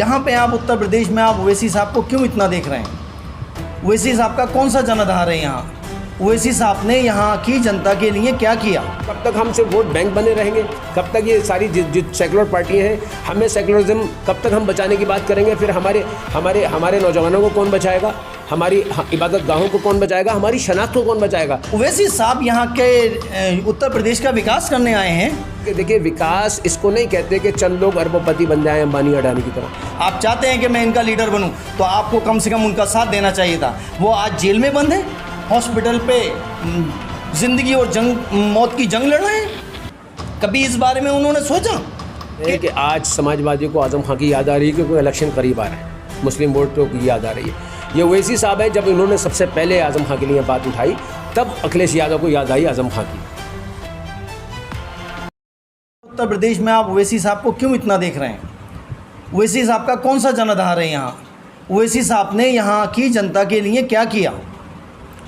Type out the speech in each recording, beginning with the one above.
यहाँ पे आप उत्तर प्रदेश में आप ओवैसी साहब को क्यों इतना देख रहे हैं? ओवैसी साहब का कौन सा जनाधार है यहाँ? ओवैसी साहब ने यहाँ की जनता के लिए क्या किया? कब तक हम सिर्फ वोट बैंक बने रहेंगे? कब तक ये सारी जो सेकुलर पार्टियाँ हैं, हमें सेकुलरिज्म कब तक हम बचाने की बात करेंगे? फिर हमारे नौजवानों को कौन बचाएगा? हमारी इबादत गाहों को कौन बचाएगा? हमारी शनाख्त को कौन बचाएगा? ओवैसी साहब यहाँ के उत्तर प्रदेश का विकास करने आए हैं। देखिए, विकास इसको नहीं कहते कि चंद लोग अरबोपति बन जाएं अंबानी अडानी की तरह। आप चाहते हैं कि मैं इनका लीडर बनूं, तो आपको कम से कम उनका साथ देना चाहिए था। वो आज जेल में बंद है, हॉस्पिटल पे जिंदगी और मौत की जंग लड़ रहे हैं। कभी इस बारे में उन्होंने सोचा कि आज समाजवादियों को आजम खां की याद आ रही है कि कोई इलेक्शन करीब आ रहा है, मुस्लिम वोटरों की याद आ रही है। ये ओवैसी साहब है, जब इन्होंने सबसे पहले आजम खां के लिए बात उठाई तब अखिलेश यादव को याद आई आजम खां की। उत्तर प्रदेश में आप ओवैसी साहब को क्यों इतना देख रहे हैं? ओवैसी साहब का कौन सा जनाधार है यहाँ? ओवैसी साहब ने यहाँ की जनता के लिए क्या किया?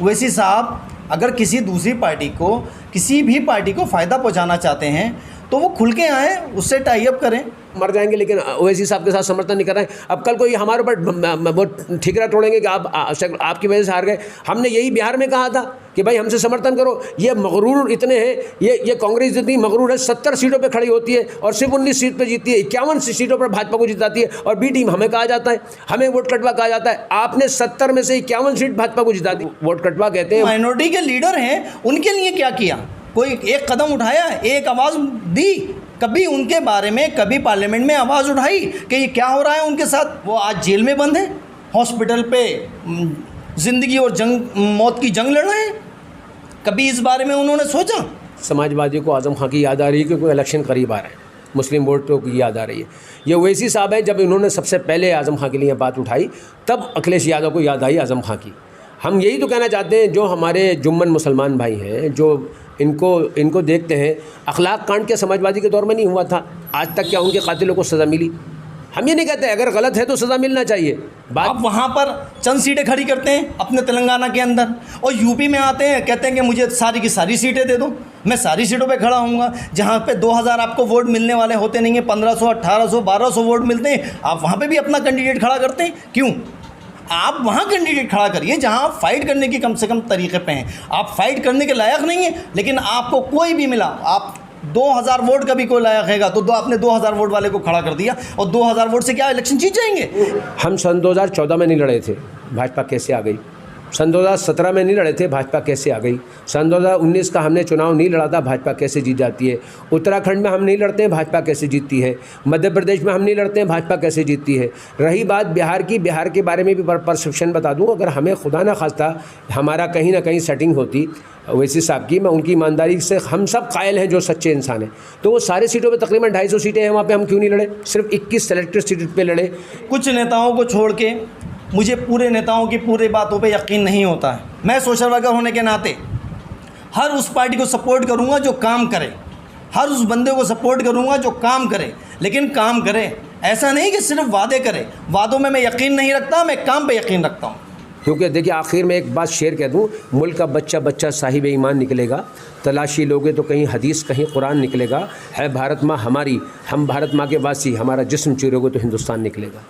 ओवैसी साहब अगर किसी दूसरी पार्टी को, किसी भी पार्टी को फ़ायदा पहुँचाना चाहते हैं तो वो खुल के आएँ, उससे टाई अप करें। मर जाएंगे लेकिन ओवैसी साहब के साथ समर्थन नहीं कर रहे हैं। अब कल को ये हमारे ऊपर वो ठिकरा तोड़ेंगे कि आपकी वजह से हार गए। हमने यही बिहार में कहा था कि भाई हमसे समर्थन करो। ये मगरूर इतने हैं, ये कांग्रेस इतनी मगरूर है, 70 सीटों पे खड़ी होती है और सिर्फ 19 सीट पे जीतती है। 51 सीटों पर भाजपा को जिताती है और बी टीम हमें कहा जाता है, हमें वोट कटवा कहा जाता है। आपने 70 में से 51 सीट भाजपा को जिता दी। वोट कटवा कहते हैं। माइनॉरिटी के लीडर हैं, उनके लिए क्या किया? कोई एक कदम उठाया, एक आवाज़ दी? कभी उनके बारे में कभी पार्लियामेंट में आवाज़ उठाई कि ये क्या हो रहा है उनके साथ? वो आज जेल में बंद है, हॉस्पिटल पे जिंदगी और मौत की जंग लड़ रहे हैं। कभी इस बारे में उन्होंने सोचा? समाजवादियों को आजम खां की याद आ रही है कि कोई इलेक्शन करीब आ रहा है, मुस्लिम वोटरों की याद आ रही है। ये ओवैसी साहब है, जब इन्होंने सबसे पहले आजम खां के लिए बात उठाई तब अखिलेश यादव को याद आई आजम खां की। हम यही तो कहना चाहते हैं, जो हमारे जुम्मन मुसलमान भाई हैं, जो इनको देखते हैं, अखलाक कांड के समाजवादी के दौर में नहीं हुआ था? आज तक क्या उनके कातिलों को सज़ा मिली? हम ये नहीं कहते अगर गलत है तो सज़ा मिलना चाहिए। आप वहाँ पर चंद सीटें खड़ी करते हैं अपने तेलंगाना के अंदर, और यूपी में आते हैं, कहते हैं कि मुझे सारी की सारी सीटें दे दो, मैं सारी सीटों पे खड़ा हूँगा। जहाँ पे 2000 आपको वोट मिलने वाले होते नहीं हैं, 1500, 1800, 1200 वोट मिलते हैं, आप वहाँ पे भी अपना कैंडिडेट खड़ा करते हैं। क्यों? आप वहाँ कैंडिडेट खड़ा करिए जहाँ आप फाइट करने की कम से कम तरीके पे हैं। आप फाइट करने के लायक नहीं हैं, लेकिन आपको कोई भी मिला, आप 2000 वोट का भी कोई लायक हैगा तो आपने 2000 वोट वाले को खड़ा कर दिया, और 2000 वोट से क्या इलेक्शन जीत जाएंगे? हम सन 2014 में नहीं लड़े थे, भाजपा कैसे आ गई? सन 2017 में नहीं लड़े थे, भाजपा कैसे आ गई? सन 2019 का हमने चुनाव नहीं लड़ा था, भाजपा कैसे जीत जाती है? उत्तराखंड में हम नहीं लड़ते हैं, भाजपा कैसे जीतती है? मध्य प्रदेश में हम नहीं लड़ते हैं, भाजपा कैसे जीतती है? रही बात बिहार की, बिहार के बारे में भी परसेप्शन बता दूं, अगर हमें खुदा ना खास्ता हमारा कहीं ना कहीं सेटिंग होती ओवैसी साहब की, मैं उनकी ईमानदारी से, हम सब कायल हैं जो सच्चे इंसान हैं, तो वो सारे सीटों पे तकरीबन 250 सीटें हैं, वहाँ पे हम क्यों नहीं लड़े? सिर्फ 21 सेलेक्टेड सीट पे लड़े। कुछ नेताओं को छोड़ के मुझे पूरे नेताओं की पूरी बातों पे यकीन नहीं होता है। मैं सोशल वर्कर होने के नाते हर उस पार्टी को सपोर्ट करूँगा जो काम करे, हर उस बंदे को सपोर्ट करूँगा जो काम करे, लेकिन काम करे। ऐसा नहीं कि सिर्फ वादे करे। वादों में मैं यकीन नहीं रखता, मैं काम पे यकीन रखता हूँ। क्योंकि देखिए, आखिर में एक बात शेयर कह दूँ, मुल्क का बच्चा बच्चा साहिब ईमान निकलेगा, तलाशी लोगे तो कहीं हदीस कहीं कुरान निकलेगा, है भारत माँ हमारी, हम भारत माँ के वासी, हमारा जिस्म चीरोगे तो हिंदुस्तान निकलेगा।